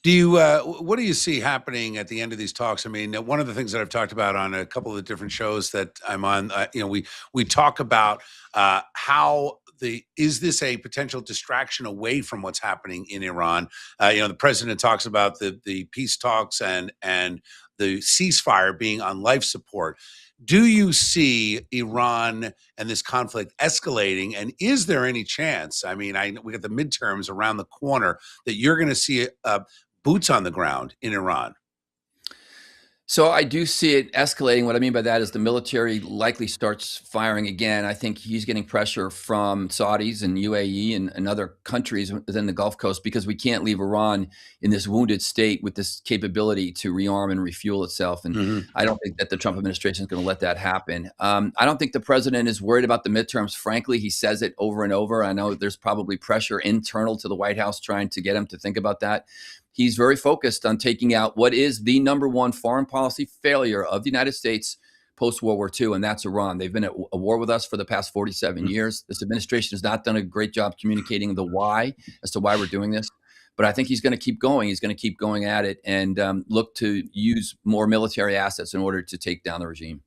What do you see happening at the end of these talks? I mean, one of the things that I've talked about on a couple of the different shows that I'm on, we talk about how is this a potential distraction away from what's happening in Iran? The president talks about the peace talks and the ceasefire being on life support. Do you see Iran and this conflict escalating? And is there any chance? I mean, we got the midterms around the corner that you're going to see boots on the ground in Iran.
So I do see it escalating. What I mean by that is the military likely starts firing again. I think he's getting pressure from Saudis and UAE and other countries within the Gulf Coast because we can't leave Iran in this wounded state with this capability to rearm and refuel itself. And I don't think that the Trump administration is going to let that happen. I don't think the president is worried about the midterms. Frankly, he says it over and over. I know there's probably pressure internal to the White House trying to get him to think about that. He's very focused on taking out what is the number one foreign policy failure of the United States post-World War II, and that's Iran. They've been at a war with us for the past 47 years. This administration has not done a great job communicating the why as to why we're doing this. But I think he's going to keep going. He's going to keep going at it and look to use more military assets in order to take down the regime.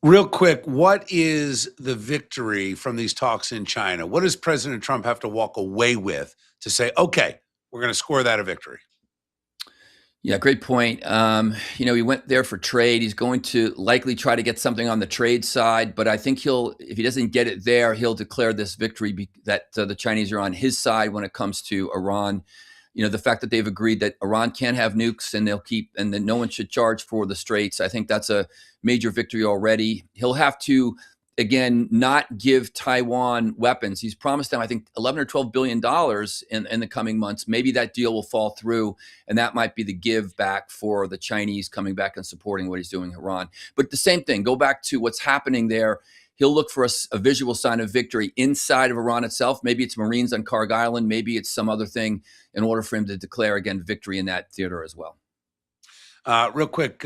Real quick, what is the victory from these talks in China? What does President Trump have to walk away with to say, okay, we're going to score that a victory?
Yeah, great point. He went there for trade. He's going to likely try to get something on the trade side, but I think if he doesn't get it there, he'll declare this victory that the Chinese are on his side when it comes to Iran. The fact that they've agreed that Iran can't have nukes and and that no one should charge for the straits. I think that's a major victory already. He'll have to again, not give Taiwan weapons. He's promised them, I think, $11 or $12 billion in the coming months. Maybe that deal will fall through, and that might be the give back for the Chinese coming back and supporting what he's doing in Iran. But the same thing, go back to what's happening there. He'll look for a visual sign of victory inside of Iran itself. Maybe it's Marines on Karg Island. Maybe it's some other thing in order for him to declare, again, victory in that theater as well.
Real quick,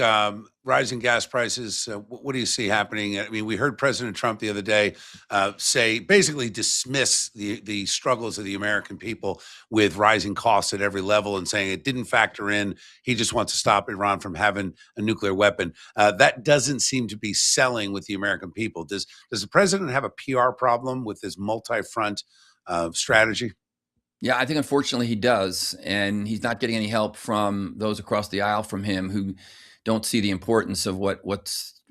rising gas prices. What do you see happening? I mean, we heard President Trump the other day basically dismiss the struggles of the American people with rising costs at every level and saying it didn't factor in. He just wants to stop Iran from having a nuclear weapon. That doesn't seem to be selling with the American people. Does the president have a PR problem with this multi-front strategy?
Yeah, I think unfortunately he does, and he's not getting any help from those across the aisle from him who don't see the importance of what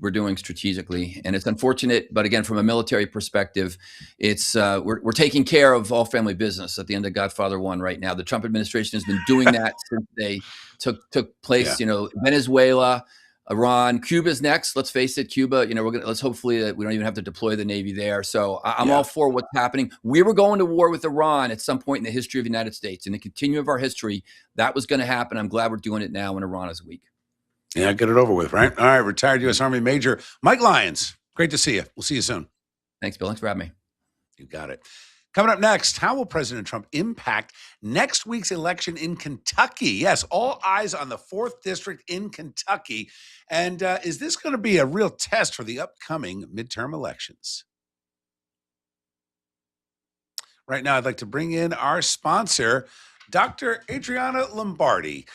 we're doing strategically. And it's unfortunate, but again, from a military perspective, it's we're taking care of all family business at the end of Godfather 1 right now. The Trump administration has been doing that since they took place.
Yeah.
Venezuela, Iran, Cuba's next. Let's face it, Cuba. Let's hopefully that we don't even have to deploy the Navy there. So I'm all for what's happening. We were going to war with Iran at some point in the history of the United States. In the continuum of our history, that was going to happen. I'm glad we're doing it now when Iran is weak.
Yeah, get it over with, right? All right, retired U.S. Army Major Mike Lyons. Great to see you. We'll see you soon.
Thanks, Bill. Thanks for having me.
You got it. Coming up next, how will President Trump impact next week's election in Kentucky? Yes, all eyes on the 4th District in Kentucky. And is this going to be a real test for the upcoming midterm elections? Right now, I'd like to bring in our sponsor, Dr. Adriana Lombardi.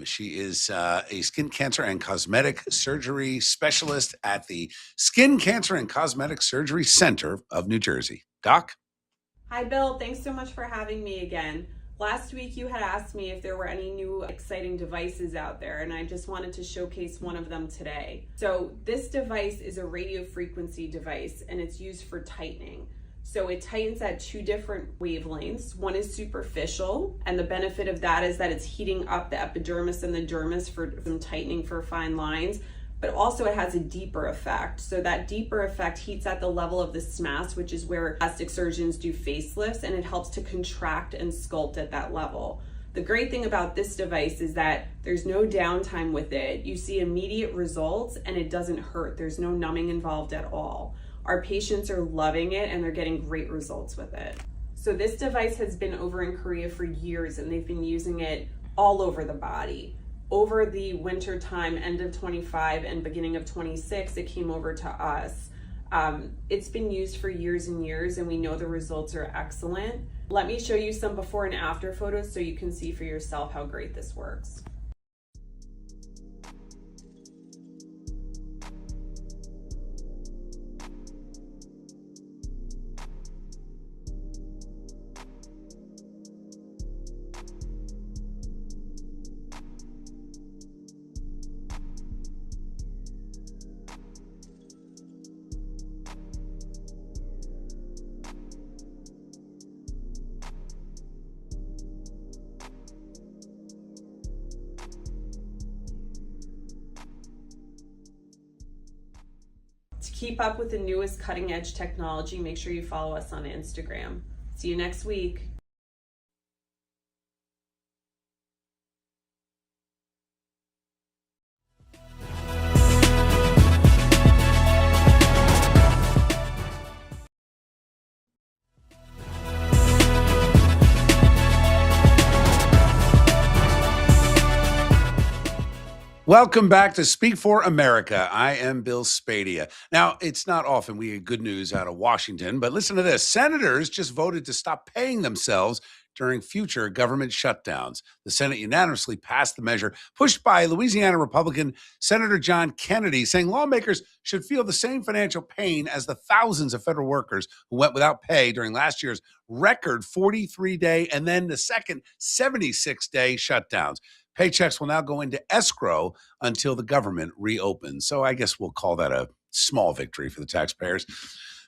She is a skin cancer and cosmetic surgery specialist at the Skin Cancer and Cosmetic Surgery Center of New Jersey. Doc?
Hi, Bill. Thanks so much for having me again. Last week, you had asked me if there were any new exciting devices out there, and I just wanted to showcase one of them today. So this device is a radio frequency device, and it's used for tightening. So it tightens at 2 different wavelengths. One is superficial, and the benefit of that is that it's heating up the epidermis and the dermis for tightening for fine lines. But also it has a deeper effect. So that deeper effect heats at the level of the SMAS, which is where plastic surgeons do facelifts, and it helps to contract and sculpt at that level. The great thing about this device is that there's no downtime with it. You see immediate results and it doesn't hurt. There's no numbing involved at all. Our patients are loving it and they're getting great results with it. So this device has been over in Korea for years and they've been using it all over the body. Over the winter time, end of 25 and beginning of 26, it came over to us. It's been used for years and years, and we know the results are excellent. Let me show you some before and after photos so you can see for yourself how great this works. To keep up with the newest cutting edge technology, make sure you follow us on Instagram. See you next week.
Welcome back to Speak for America. I am Bill Spadea. Now, it's not often we get good news out of Washington, but listen to this. Senators just voted to stop paying themselves during future government shutdowns. The Senate unanimously passed the measure pushed by Louisiana Republican Senator John Kennedy, saying lawmakers should feel the same financial pain as the thousands of federal workers who went without pay during last year's record 43-day and then the second 76-day shutdowns. Paychecks will now go into escrow until the government reopens. So I guess we'll call that a small victory for the taxpayers.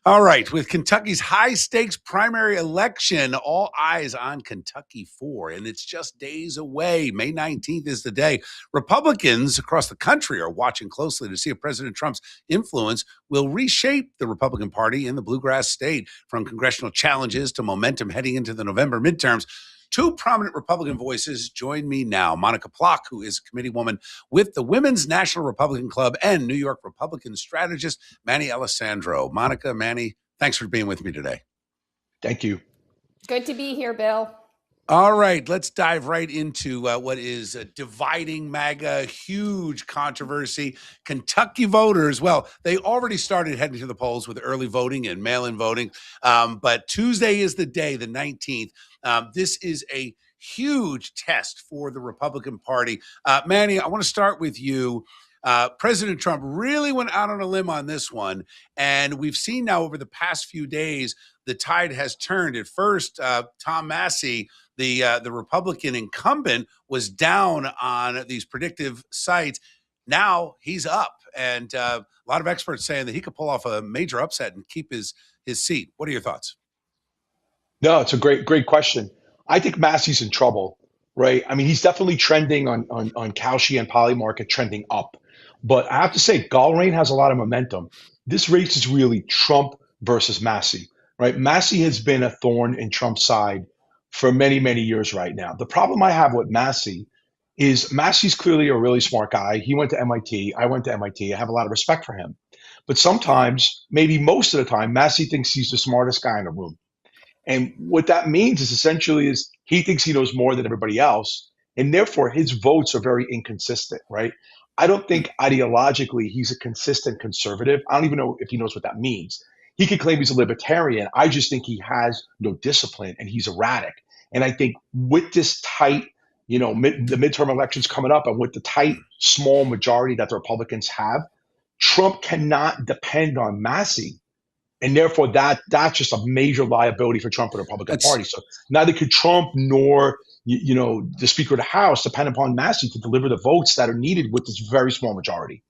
All right, with Kentucky's high-stakes primary election, all eyes on Kentucky 4, and it's just days away. May 19th is the day. Republicans across the country are watching closely to see if President Trump's influence will reshape the Republican Party in the bluegrass state, from congressional challenges to momentum heading into the November midterms. Two prominent Republican voices join me now. Monika Ploc, who is Committeewoman with the Women's National Republican Club, and New York Republican strategist Manny Alicandro. Monika, Manny, thanks for being with me today.
Thank you.
Good to be here, Bill.
All right, let's dive right into what is a dividing MAGA, huge controversy. Kentucky voters, well, they already started heading to the polls with early voting and mail-in voting, but Tuesday is the day, the 19th. This is a huge test for the Republican Party. Manny, I want to start with you. President Trump really went out on a limb on this one, and we've seen now over the past few days the tide has turned. At first, Tom Massey, the Republican incumbent, was down on these predictive sites. Now he's up, and a lot of experts saying that he could pull off a major upset and keep his seat. What are your thoughts?
No, it's a great question. I think Massey's in trouble, right? I mean, he's definitely trending on Kalshi and Polymarket, trending up. But I have to say, Gallrain has a lot of momentum. This race is really Trump versus Massey, right? Massey has been a thorn in Trump's side for many, many years right now. The problem I have with Massey is Massey's clearly a really smart guy. He went to MIT. I went to MIT. I have a lot of respect for him. But sometimes, maybe most of the time, Massey thinks he's the smartest guy in the room. And what that means is essentially is he thinks he knows more than everybody else, and therefore his votes are very inconsistent, right? I don't think ideologically he's a consistent conservative. I don't even know if he knows what that means. He could claim he's a libertarian. I just think he has no discipline and he's erratic. And I think with this tight, the midterm elections coming up, and with the tight, small majority that the Republicans have, Trump cannot depend on Massey. And therefore, that's just a major liability for Trump and the Republican Party. So neither could Trump nor the Speaker of the House depend upon Massey to deliver the votes that are needed with this very small majority.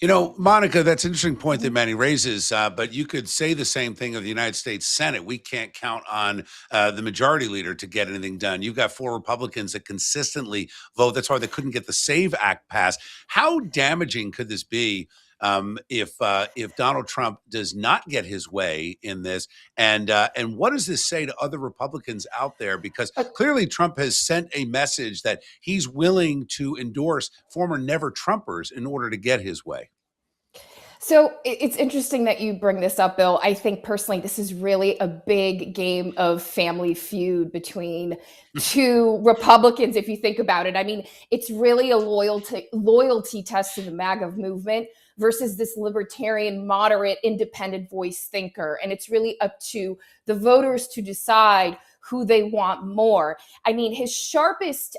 Monika, that's an interesting point that Manny raises, but you could say the same thing of the United States Senate. We can't count on the majority leader to get anything done. You've got 4 Republicans that consistently vote. That's why they couldn't get the SAVE Act passed. How damaging could this be if Donald Trump does not get his way in this? And what does this say to other Republicans out there? Because clearly Trump has sent a message that he's willing to endorse former never Trumpers in order to get his way.
So it's interesting that you bring this up, Bill. I think personally, this is really a big game of family feud between two Republicans, if you think about it. I mean, it's really a loyalty test to the MAGA movement versus this libertarian, moderate, independent voice thinker. And it's really up to the voters to decide who they want more. I mean, his sharpest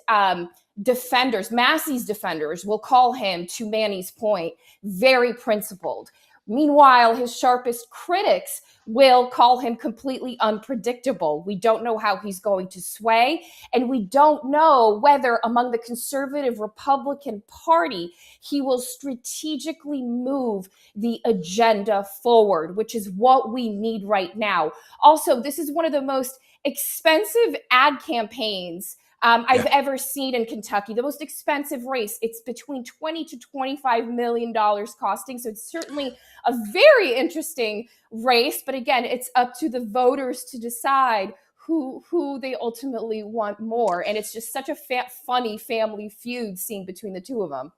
defenders, Massey's defenders, will call him, to Manny's point, very principled. Meanwhile, his sharpest critics will call him completely unpredictable. We don't know how he's going to sway, and we don't know whether among the conservative Republican Party, he will strategically move the agenda forward, which is what we need right now. Also, this is one of the most expensive ad campaigns I've ever seen in Kentucky. The most expensive race. It's between $20 to $25 million costing. So it's certainly a very interesting race. But again, it's up to the voters to decide who they ultimately want more. And it's just such a funny family feud seen between the two of them.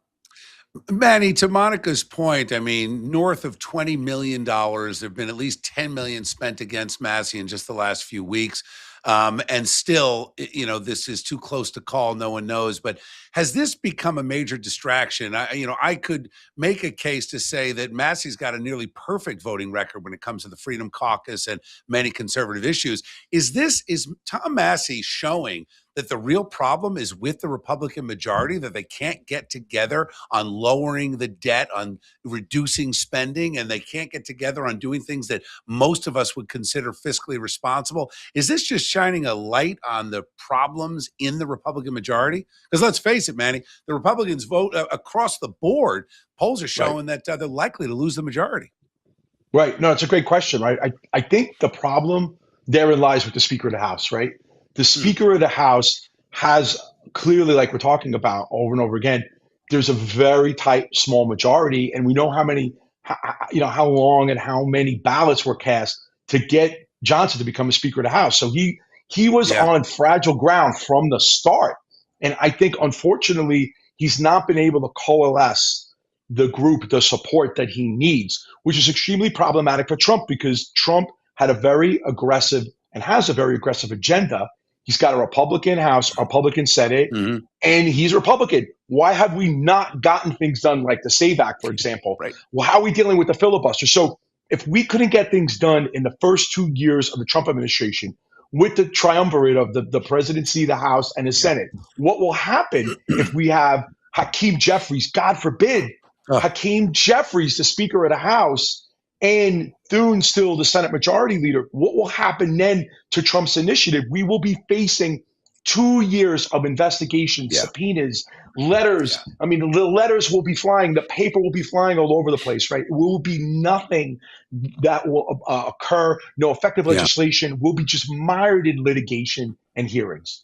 Manny, to Monika's point, I mean, north of $20 million, there have been at least $10 million spent against Massey in just the last few weeks. And still, this is too close to call. No one knows. But has this become a major distraction? I could make a case to say that Massey's got a nearly perfect voting record when it comes to the Freedom Caucus and many conservative issues. Is Tom Massey showing that the real problem is with the Republican majority, that they can't get together on lowering the debt, on reducing spending, and they can't get together on doing things that most of us would consider fiscally responsible? Is this just shining a light on the problems in the Republican majority? Because let's face it, Manny, the Republicans vote across the board. Polls are showing that they're likely to lose the majority.
Right. No, it's a great question, right? I think the problem therein lies with the Speaker of the House, right? The Speaker of the House has clearly, like we're talking about over and over again, there's a very tight, small majority, and we know how many, how long and how many ballots were cast to get Johnson to become a Speaker of the House. So he was on fragile ground from the start, and I think unfortunately he's not been able to coalesce the group, the support that he needs, which is extremely problematic for Trump because Trump had a very aggressive and has a very aggressive agenda. He's got a Republican House, a Republican Senate, and he's a Republican. Why have we not gotten things done like the SAVE Act, for example?
Right.
Well, how are we dealing with the filibuster? So if we couldn't get things done in the first 2 years of the Trump administration with the triumvirate of the presidency, the House, and the Senate, what will happen if we have Hakeem Jeffries, God forbid, Hakeem Jeffries, the Speaker of the House, and Thune still the Senate Majority Leader? What will happen then to Trump's initiative? We will be facing 2 years of investigation, subpoenas, letters. I mean, the letters will be flying. The paper will be flying all over the place, right? It will be nothing that will occur. No effective legislation. We'll be just mired in litigation and hearings.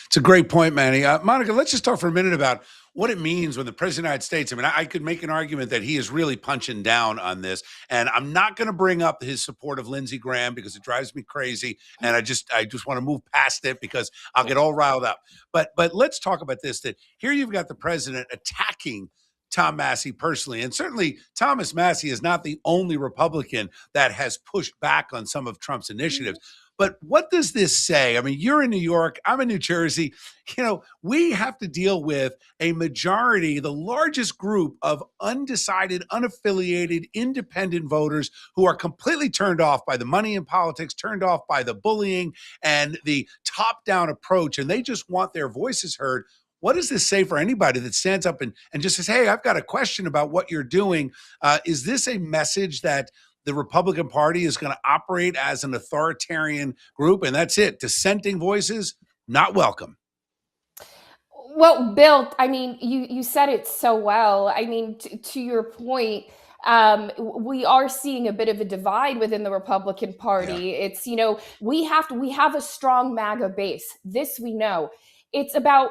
It's a great point, Manny. Monika, let's just talk for a minute about what it means when the President of the United States, I mean, I could make an argument that he is really punching down on this. And I'm not going to bring up his support of Lindsey Graham because it drives me crazy. And I just want to move past it because I'll get all riled up. But let's talk about this, that here you've got the president attacking Tom Massey personally. And certainly Thomas Massey is not the only Republican that has pushed back on some of Trump's initiatives. But what does this say? I mean, you're in New York, I'm in New Jersey. You know, we have to deal with a majority, the largest group of undecided, unaffiliated, independent voters who are completely turned off by the money in politics, turned off by the bullying and the top-down approach, and they just want their voices heard. What does this say for anybody that stands up and just says, hey, I've got a question about what you're doing? Is this a message that the Republican Party is going to operate as an authoritarian group, and that's it? Dissenting voices, not welcome.
Well, Bill, I mean, you said it so well. I mean, to your point, we are seeing a bit of a divide within the Republican Party. It's, we have a strong MAGA base. This we know. It's about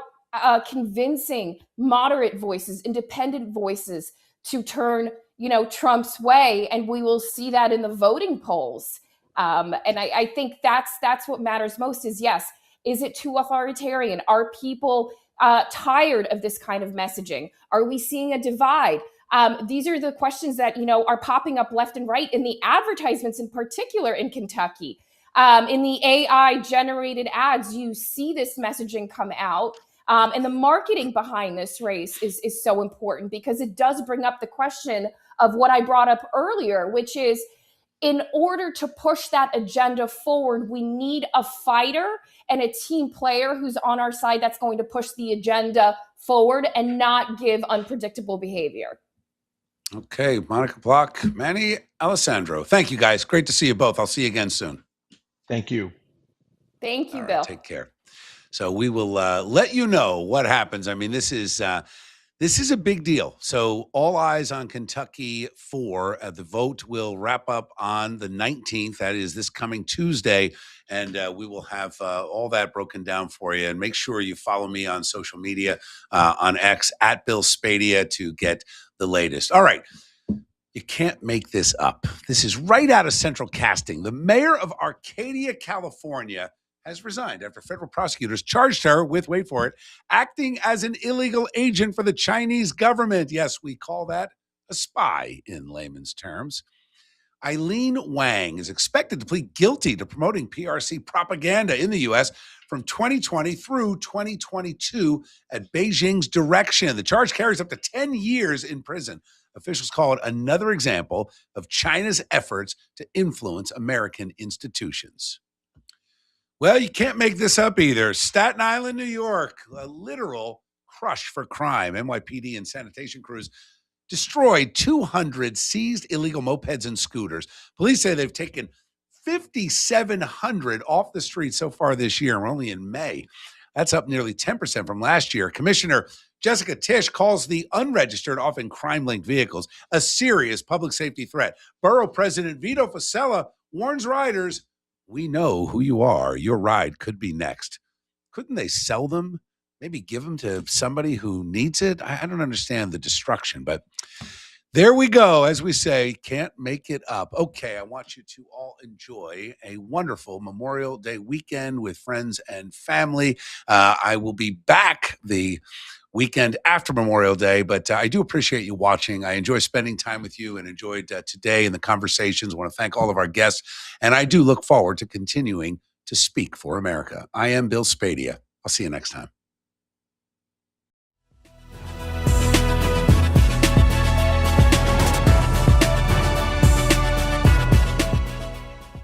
convincing moderate voices, independent voices to turn Trump's way, and we will see that in the voting polls. And I think that's what matters most is, yes, is it too authoritarian? Are people tired of this kind of messaging? Are we seeing a divide? These are the questions that, are popping up left and right in the advertisements, in particular in Kentucky. In the AI generated ads, you see this messaging come out. And the marketing behind this race is so important because it does bring up the question of what I brought up earlier, which is, in order to push that agenda forward, we need a fighter and a team player who's on our side that's going to push the agenda forward and not give unpredictable behavior.
Okay, Monika Ploc, Manny Alicandro. Thank you, guys. Great to see you both. I'll see you again soon.
Thank you.
Thank you,
All
Bill.
right, take care. So we will let you know what happens. I mean, this is a big deal. So all eyes on Kentucky 4. The vote will wrap up on the 19th. That is this coming Tuesday. And we will have all that broken down for you. And make sure you follow me on social media, on X, at Bill Spadea, to get the latest. All right. You can't make this up. This is right out of Central Casting. The mayor of Arcadia, California, has resigned after federal prosecutors charged her with, wait for it, acting as an illegal agent for the Chinese government. Yes, we call that a spy in layman's terms. Eileen Wang is expected to plead guilty to promoting PRC propaganda in the U.S. from 2020 through 2022 at Beijing's direction. The charge carries up to 10 years in prison. Officials call it another example of China's efforts to influence American institutions. Well, you can't make this up either. Staten Island, New York, a literal crush for crime. NYPD and sanitation crews destroyed 200 seized illegal mopeds and scooters. Police say they've taken 5,700 off the streets so far this year. We're only in May. That's up nearly 10% from last year. Commissioner Jessica Tisch calls the unregistered, often crime-linked vehicles a serious public safety threat. Borough President Vito Fossella warns riders, we know who you are. Your ride could be next. Couldn't they sell them? Maybe give them to somebody who needs it? I don't understand the destruction, but there we go. As we say, can't make it up. Okay, I want you to all enjoy a wonderful Memorial Day weekend with friends and family. I will be back the weekend after Memorial Day, but I do appreciate you watching. I enjoy spending time with you and enjoyed today and the conversations. I want to thank all of our guests, and I do look forward to continuing to speak for America. I am Bill Spadea. I'll see you next time.